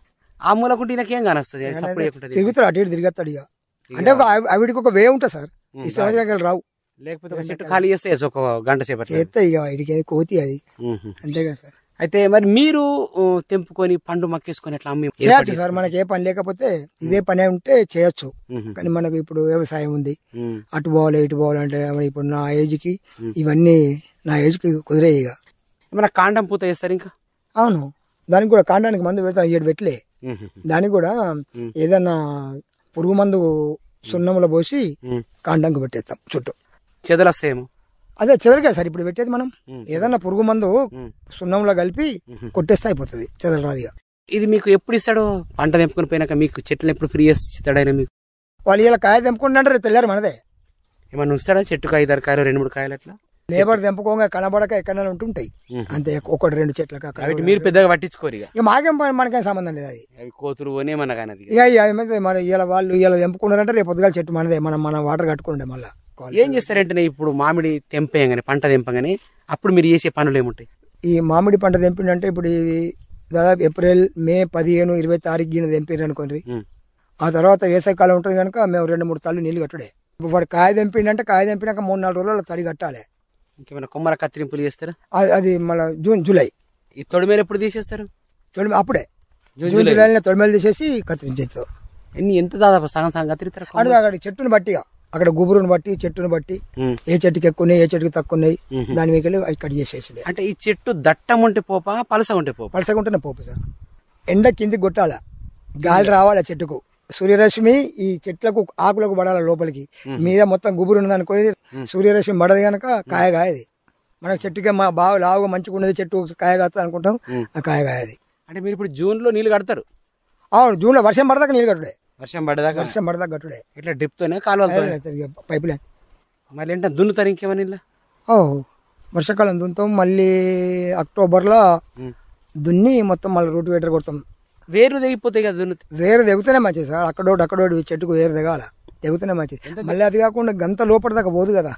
ఆ మూలకుంటే ఈయనకేం కానొస్తుంది? తిరుగుతాడు, అటు ఇటు తిరుగుతాడు. ఇక అంటే ఆవిడికి ఒక వే ఉంటుంది సార్, ఇష్టం రావు. లేకపోతే ఒక చెట్టు ఖాళీ చేస్తే ఒక గంట సేపటి చేస్తే ఇక వాడికి కోతి అది, అంతేగా సార్. అయితే మరి మీరు తెంపుకొని పండు మక్కేసుకొని ఎట్లా అమ్మి చేయొచ్చు సార్. మనకి ఏ పని లేకపోతే ఇదే పని ఉంటే చేయొచ్చు. కానీ మనకు ఇప్పుడు వ్యవసాయం ఉంది, అటు పోవాలి ఇటు పోవాలంటే ఇప్పుడు నా ఏజ్కి ఇవన్నీ కుదిరే. ఇక ఏమన్నా కాండం పూత చేస్తారు ఇంకా? అవును, దానికి కూడా కాండానికి మందు పెడతాం. 7 పెట్టలే. దానికి కూడా ఏదన్నా పురుగు మందు సున్నంలో పోసి కాండంకి పెట్టేస్తాం చుట్టూ. చెదలు వస్తాయేమో? అదే చెదలకే సార్ ఇప్పుడు పెట్టేది. మనం ఏదన్నా పురుగు మందు సున్నంలో కలిపి కొట్టేస్తే అయిపోతుంది, చెదలు రాదుగా. ఇది మీకు ఎప్పుడు ఇస్తాడు? పంట తెంపుకొని పోయినాక మీకు చెట్లు ఎప్పుడు ఫ్రీ ఇస్తాడు ఆయన మీకు? వాళ్ళు ఇలా కాయ తెంపుకుంటే తెల్లారు మనదే. ఏమన్నా ఇస్తాడా? చెట్టుకు 5-6 కాయలు, 2-3 కాయలు అట్లా? లేబర్ తెంపుకోగా కనబడక ఎక్కడ ఉంటుంటాయి అంతే, 1-2 చెట్ల. మీరు పెద్దగా పట్టించుకోరు ఇక? మాకేం మనకేం సంబంధం లేదు. అది అవి కోతులు పోనేమన్నా కానీ ఇక మన ఇలా వాళ్ళు ఇలా తెంపుకున్నారంటే రేపు పొద్దుగాల చెట్టు మనదే, మనం వాటర్ కట్టుకుంటే. మళ్ళీ ఏం చేస్తారంటే ఇప్పుడు మామిడి తెంపేయగానే, పంట తెంపగానే అప్పుడు మీరు చేసే పనులు ఏముంటాయి? ఈ మామిడి పంట తెంపిందంటే ఇప్పుడు ఇది దాదాపు ఏప్రిల్, మే 15, 20 తారీఖు తెంపారు అనుకోండి. ఆ తర్వాత వేసవికాలం ఉంటుంది కనుక మేము 2-3 తల్లు నీళ్లు కట్టుడే. ఇప్పుడు వాడు కాయ తెంపిండంటే కాయ తెంపినాక 3-4 రోజులు తడి కట్టాలి. ఇంకేమైనా కొమ్మల కత్తిరింపులు చేస్తారా? అది మళ్ళీ జూన్, జూలై. ఈ తొడిమేలు ఎప్పుడు తీసేస్తారు? అప్పుడే జూన్, జూలైలో తొడిమేలు తీసేసి కత్తిరించేస్తారు. ఎంత దాదాపు సగం కత్తిరిస్తారు? అక్కడ చెట్టును బట్టి, అక్కడ గుబురుని బట్టి, చెట్టును బట్టి, ఏ చెట్టుకి ఎక్కువ ఉన్నాయి, ఏ చెట్టుకి తక్కువ ఉన్నాయి, దాని మీద కట్ చేసేసి. అంటే ఈ చెట్టు దట్టం ఉంటే పోపా, పలస ఉంటే పోపా? పలసగా ఉంటేనే పోపు సార్. ఎండ కిందికి కొట్టాల, గాలి రావాలి చెట్టుకు, సూర్యరశ్మి ఈ చెట్లకు ఆకులకు పడాలి లోపలికి. మీద మొత్తం గుబురు ఉన్నది అనుకో, సూర్యరశ్మి పడదు కనుక కాయ కాయది. మనకు చెట్టుకి బాగా లావుగా మంచిగా ఉన్నది చెట్టు, కాయ కాస్తుంది అనుకుంటాం, ఆ కాయ కాయది. అంటే మీరు ఇప్పుడు జూన్ లో నీళ్లు కడతారు? అవును, జూన్ లో వర్షం పడదాకా నీళ్ళు కట్టుడే. వర్షం పడదాకా కట్టుడే. ఇట్లా డ్రిప్ తోనే, కాలువలతో, పైప్ లైన్. మళ్ళీ ఏంటంటే దున్నుతారు ఇంకేమన్నా? వర్షాకాలం దున్నుతాం, మళ్ళీ అక్టోబర్లో దున్ని మొత్తం మళ్ళీ రూట్ వేటర్ కొడతాం. వేరు తెగిపోతాయి కదా దున్ను? వేరు తెగుతూనే మంచిది సార్. అక్కడోటి చెట్టుకు వేరు తెగాల, తెగుతూనే మంచిది. మళ్ళీ అది కాకుండా గంత లోపల దాకా పోదు కదా,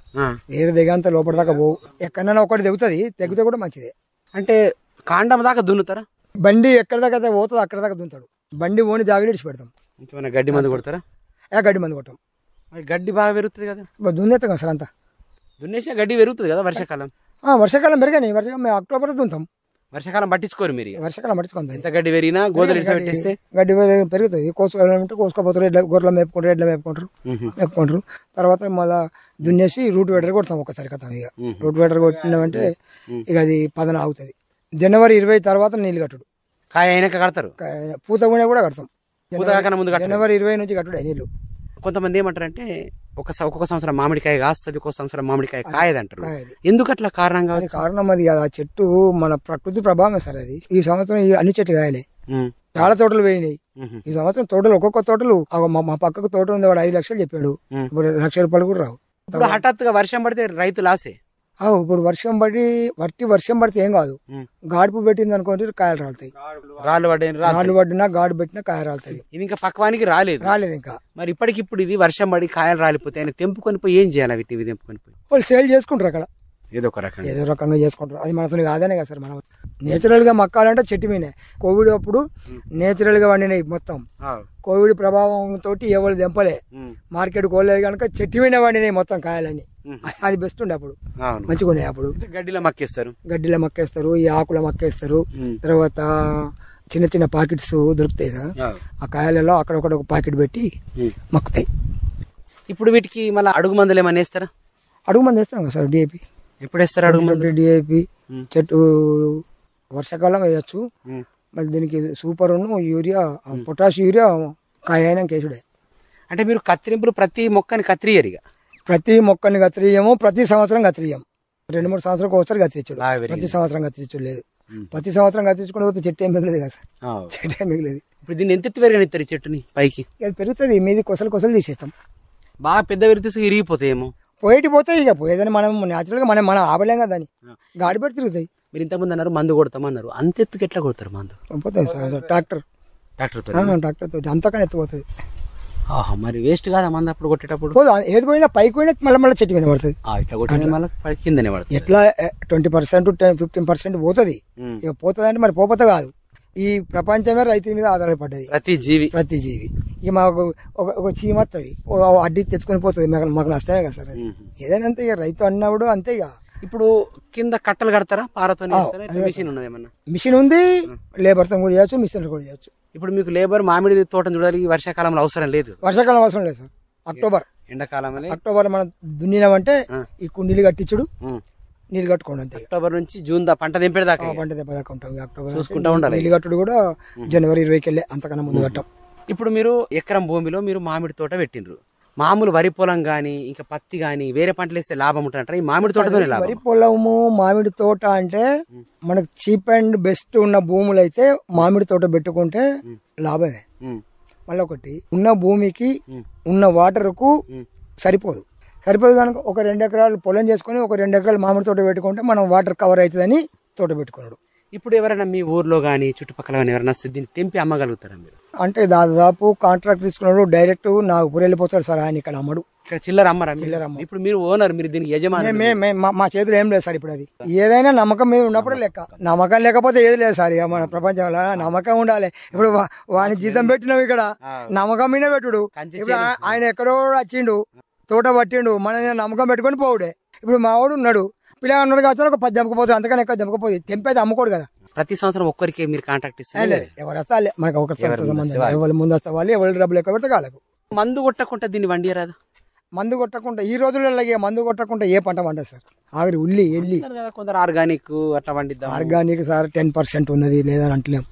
వేరు దిగంత లోపల దాకా పోవు. ఎక్కడైనా ఒకటి తెగుతుంది, తెగితే కూడా మంచిదే. అంటే కాండం దాకా దున్నుతారా? బండి ఎక్కడ దాకా పోతుందో అక్కడ దాకా దున్నుతాడు. బండి ఓని జాగ్రత్త ఇడిచి పెడతాం. గడ్డి మందు కొడతారా? గడ్డి మందు కొట్టాం. మరి గడ్డి బాగా పెరుగుతుంది కదా? దున్నేస్తాం కదా సార్, అంతా దున్నేసినా గడ్డి పెరుగుతుంది కదా వర్షాకాలం? వర్షాకాలం పెరగాని, వర్షాకాలం మేము అక్టోబర్ దున్నుతాం. వర్షాకాలం పట్టించుకోరు మీరు? వర్షాకాలం పట్టించుకుంటాం. ఎంత గడ్డి పెరిగినా గోదరి పెట్టేస్తే గడ్డి పెరుగుతుంది. కోసుకోపోతారు, గొర్రెలు మేపుకుంటారు, ఎడ్ల మేపుకుంటారు. తర్వాత మళ్ళీ దున్నేసి రూట్ వేటర్ కొడతాం ఒకసారి కథ. ఇక రూట్ వేటర్ కొట్టినామంటే ఇక అది 10 అవుతుంది. జనవరి 20 తర్వాత నీళ్ళు కట్టుడు. కాయ అయినాక కడతారు? పూత కూడా కడతాం. జనవరి 20 నుంచి కట్టుడే నీళ్ళు. కొంతమంది ఏమంటారంటే ఒక్కొక్క సంవత్సరం మామిడికాయ కాస్తుంది, ఒక్కొక్క సంవత్సరం మామిడికాయ కాయదంటారు. ఎందుకు అట్లా? కారణంగా కారణం అది కాదు, ఆ చెట్టు మన ప్రకృతి ప్రభావమే సార్. అది ఈ సంవత్సరం అన్ని చెట్లు కాయలే, చాలా తోటలు వేయినాయి. ఈ సంవత్సరం తోటలు, ఒక్కొక్క తోటలు, మా పక్కకు తోట ఉంది, వాడు 5 లక్షలు చెప్పాడు, ఇప్పుడు 1,00,000 రూపాయలు కూడా రావు. ఇప్పుడు హఠాత్తుగా వర్షం పడితే రైతు లాసే. ఇప్పుడు వర్షం పడితే ఏం కాదు, గాడుపు పెట్టింది అనుకోండి కాయలు రాలుతాయి. రాళ్ళు పడినా గాడు పెట్టినా కాయ రాలుతాయి. ఇది ఇంకా పక్వానికి రాలేదు ఇంకా. మరి ఇప్పటికిప్పుడు ఇది వర్షం పడి కాయలు రాలిపోతాయి, ఆయన తెంపుకొని పోయి ఏం చేయాలి? వీటిని తెంపుకొని పోయి వాళ్ళు సేల్ చేసుకుంటారు అక్కడ, ఏదో రకంగా చేసుకుంటారు. అది మనతో కాదనే కదా సార్. మనం నేచురల్ గా మక్కాలంటే చెట్టు మీనే. కోవిడ్ అప్పుడు నేచురల్ గా వండినాయి మొత్తం. కోవిడ్ ప్రభావం తోటి ఎవరు దెంపలే, మార్కెట్ కోలేదు కనుక చెట్టు మీద వండినాయి మొత్తం కాయలని. అది బెస్ట్ ఉండే అప్పుడు, మంచిగా ఉన్నాయి. అప్పుడు గడ్డిలో మక్కేస్తారు, ఈ ఆకుల మక్కేస్తారు. తర్వాత చిన్న చిన్న పాకెట్స్ దొరుకుతాయి సార్, ఆ కాయలలో అక్కడొక్కడ ఒక పాకెట్ పెట్టి మక్కుతాయి. ఇప్పుడు వీటికి మళ్ళీ అడుగు మందులు ఏమన్నా వేస్తారా? అడుగు మంది వేస్తాం కదా సార్, డిఏపి. ఎప్పుడు వేస్తారు అడుగు మందులు? డిఏపి చెట్టు వర్షాకాలం వేయచ్చు. మళ్ళీ దీనికి సూపర్, యూరియా, పొటాష్ యూరియా కాయ అయినా కేసుడే. అంటే మీరు కత్తిరింపులు ప్రతి మొక్కని కత్తిరియరు? ప్రతి మొక్కని కత్తిరియము, ప్రతి సంవత్సరం కత్తిరియం. 2-3 సంవత్సరాలకు ఒకసారి కత్తిరించుడు, ప్రతి సంవత్సరం కత్తిరించుడు లేదు. ప్రతి సంవత్సరం కత్తిరించుకుంటే పోతే చెట్టు ఏం మిగలేదు కదా సార్, చెట్టు ఏం మిగలేదు. ఇప్పుడు దీన్ని ఎంత పెరిగిస్తారు చెట్టుని పైకి? అది పెరుగుతుంది, మీది కొసలు తీసేస్తాం. బాగా పెద్ద పెరిగితే ఇరిగిపోతాయేమో. పోతాయి, ఇక పోయేదని మనం న్యాచురల్ గా మనం ఆపలేం కదా, దాన్ని గాడి పెట్టి తిరుగుతాయి. మీరు ఇంతకుముందు అన్నారు మందు కొడతామన్నారు, అంత ఎత్తుకు ఎట్లా కొడతారు మందు? పోతాయి సార్, ట్రాక్టర్ తోటి అంతకన్నా ఎత్తుపోతుంది. మరి వేస్ట్ కాదా మందు అప్పుడు కొట్టేటప్పుడు? ఏది పోయినా పైకి పోయినా మళ్ళీ చెట్టు మీద పడుతుంది. కిందనే పడుతుంది. ఎట్లా 20%, 15% పోతుంది. ఇక పోతుంది అంటే మరి పోతే కాదు. ఈ ప్రపంచమే రైతు మీద ఆధారపడ్డది, ప్రతి జీవి. ఇక మాకు ఒక చీమ వస్తుంది, అడ్డి తెచ్చుకొని పోతుంది, మాకు నష్టమే కదా సార్. ఏదైనా అంతే, ఇక రైతు అన్నప్పుడు అంతే. ఇక ఇప్పుడు కింద కట్టలు కడతారా పారతో? మిషన్ ఉంది, లేబర్ తో కూడా చేయొచ్చు, మిషన్ కూడా చేయొచ్చు. ఇప్పుడు మీకు లేబర్ మామిడి తోటను చూడాలి వర్షాకాలంలో అవసరం లేదు? వర్షాకాలం అవసరం లేదు సార్. అక్టోబర్ మనం దున్నినామంటే ఈ కుండీలు కట్టించుడు, నీళ్ళు కట్టుకోండి అంతే. అక్టోబర్ నుంచి జూన్ పంట తెంపేదాకా ఉంటాం. అక్టోబర్ చూసుకుంటా ఉండాలి. నీళ్ళు కట్టుడు కూడా జనవరి 20కి వెళ్ళే, అంతకన్నా ముందు కట్టాం. ఇప్పుడు మీరు ఎకరం భూమిలో మీరు మామిడి తోట పెట్టిండ్రు. మామూలు వరి పొలం గానీ ఇంకా పత్తి గానీ వేరే పంటలు వేస్తే లాభం ఉంటుందంటారా? ఈ మామిడి తోటతోనే లాభం? వరి పొలము మామిడి తోట అంటే మనకు చీప్ అండ్ బెస్ట్ ఉన్న భూములు అయితే మామిడి తోట పెట్టుకుంటే లాభమే. మళ్ళీ ఒకటి, ఉన్న భూమికి ఉన్న వాటర్ కు సరిపోదు కనుక ఒక 2 ఎకరాలు పొలం చేసుకుని ఒక 2 ఎకరాలు మామిడి తోట పెట్టుకుంటే మనం వాటర్ కవర్ అవుతుందని తోట పెట్టుకున్నాడు. ఇప్పుడు ఎవరైనా మీ ఊర్లో గానీ చుట్టుపక్కల కానీ ఎవరైనా దీన్ని తెంపి అమ్మగలుగుతారా మీరు? అంటే దాదాపు కాంట్రాక్ట్ తీసుకున్నాడు, డైరెక్ట్ నాగపూర్ వెళ్ళిపోతాడు సార్, ఆయన ఇక్కడ అమ్మడు. ఇక్కడ చిల్లర అమ్మరా? ఇప్పుడు మీరు ఓనర్, మీరు దీనికి యజమాని. మా చేతిలో ఏం లేదు సార్. ఇప్పుడు అది ఏదైనా నమ్మకం మీద ఉన్నప్పుడు లెక్క, నమ్మకం లేకపోతే ఏది లేదు సార్. మన ప్రపంచంలో నమ్మకం ఉండాలి. ఇప్పుడు వాని జీతం పెట్టినావు, ఇక్కడ నమ్మకం మీద పెట్టుడు. ఇప్పుడు ఆయన ఎక్కడో వచ్చిండు, తోట పట్టిండు, మన నమ్మకం పెట్టుకొని పోవుడే. ఇప్పుడు మా వాడు ఉన్నాడు, పిల్లగా ఉన్నాడు కాదు, ఒక 10 దెమ్మకపోతుంది, అంతకన్నా ఎక్కువ దెమ్మకపోతుంది. తెంపైతే అమ్ముకోడు కదా. ప్రతి సంవత్సరం ఒక్కరికి మీరు కాంట్రాక్ట్ ఇస్తారు? ఎవరు వస్తా మనకు ఒకరి ఎవరు ముందు వస్తా వాళ్ళు, ఎవరు డబ్బులు ఎక్కువ పెడితే కాలకు. మందు కొట్టకుండా దీన్ని వండియరాదా? మందు కొట్టకుండా ఈ రోజులలో మందు కొట్టకుండా ఏ పంట పండదు సార్. ఆఖరి ఉల్లి ఎల్లి కొందరు ఆర్గానిక్ అట్లా వండిద్దాం. ఆర్గానిక్ సార్ 10% ఉన్నది, లేదని అంటలేం,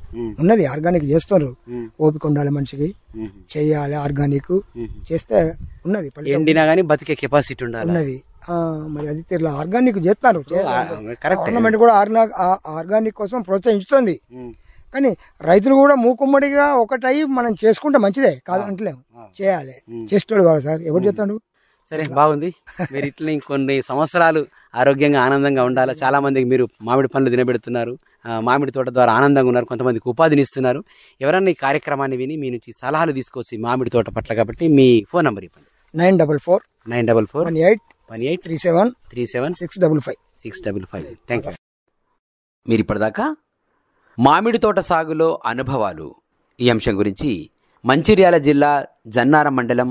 ఉన్నది. ఆర్గానిక్ చేస్తున్నారు, ఓపిక ఉండాలి మనిషికి, చెయ్యాలి. ఆర్గానిక్ చేస్తే ఉన్నది, ఎండినా గానీ బతికే కెపాసిటీ ఉన్నది. మరి అది ఇట్లా ఆర్గానిక్ చేస్తారు. గవర్నమెంట్ కూడా ఆర్గానిక్ కోసం ప్రోత్సహిస్తుంది. కానీ రైతులు కూడా మూకుమ్మడిగా ఒకటై మనం చేసుకుంటే మంచిదే, కాదంటలేము, చేయాలి. చేస్తాడు కాదు సార్, ఎవరు చేస్తాడు? సరే, బాగుంది. మీరు ఇట్లా ఇంకొన్ని సంవత్సరాలు ఆరోగ్యంగా ఆనందంగా ఉండాలి. చాలా మందికి మీరు మామిడి పండ్లు తినబెడుతున్నారు, మామిడి తోట ద్వారా ఆనందంగా ఉన్నారు, కొంతమందికి ఉపాధిని ఇస్తున్నారు. ఎవరన్నా ఈ కార్యక్రమాన్ని విని మీ నుంచి సలహాలు తీసుకొచ్చి మామిడి తోట పట్ల, కాబట్టి మీ ఫోన్ నంబర్ ఇవ్వండి. 944 18 37 655. Thank you. మీరు ఇప్పటిదాకా మామిడి తోట సాగులో అనుభవాలు ఈ అంశం గురించి మంచిర్యాల జిల్లా జన్నారం మండలం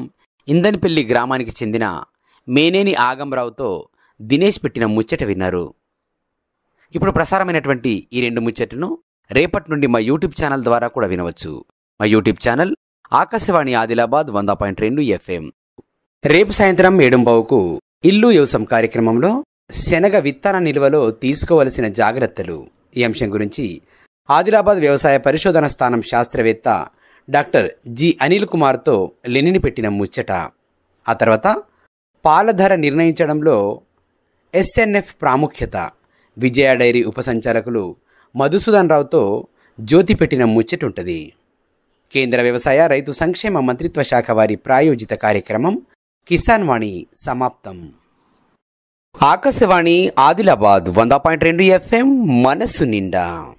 ఇందనిపల్లి గ్రామానికి చెందిన మేనేని ఆగంరావుతో దినేష్ పెట్టిన ముచ్చట విన్నారు. ఇప్పుడు ప్రసారమైనటువంటి ఈ 2 ముచ్చటను రేపటి నుండి మా యూట్యూబ్ ఛానల్ ద్వారా కూడా వినవచ్చు. మా YouTube channel Akashvani Adilabad 100.2 FM. రేపు సాయంత్రం 7:00కు ఇల్లు వ్యవసాయం కార్యక్రమంలో శనగ విత్తన నిల్వలో తీసుకోవలసిన జాగ్రత్తలు ఈ అంశం గురించి ఆదిలాబాద్ వ్యవసాయ పరిశోధన స్థానం శాస్త్రవేత్త డాక్టర్ జి అనిల్ కుమార్తో లెనిని పెట్టిన ముచ్చట. ఆ తర్వాత పాల ధర నిర్ణయించడంలో SNF ప్రాముఖ్యత, విజయ డైరీ ఉపసంచాలకులు మధుసూదన్ రావుతో జ్యోతి పెట్టిన ముచ్చట ఉంటుంది. కేంద్ర వ్యవసాయ రైతు సంక్షేమ మంత్రిత్వ శాఖ వారి ప్రాయోజిత కార్యక్రమం కిసాన్ వాణి సమాప్తం. ఆకాశవాణి ఆదిలాబాద్ 100.2 FM మనస్సు నిండా.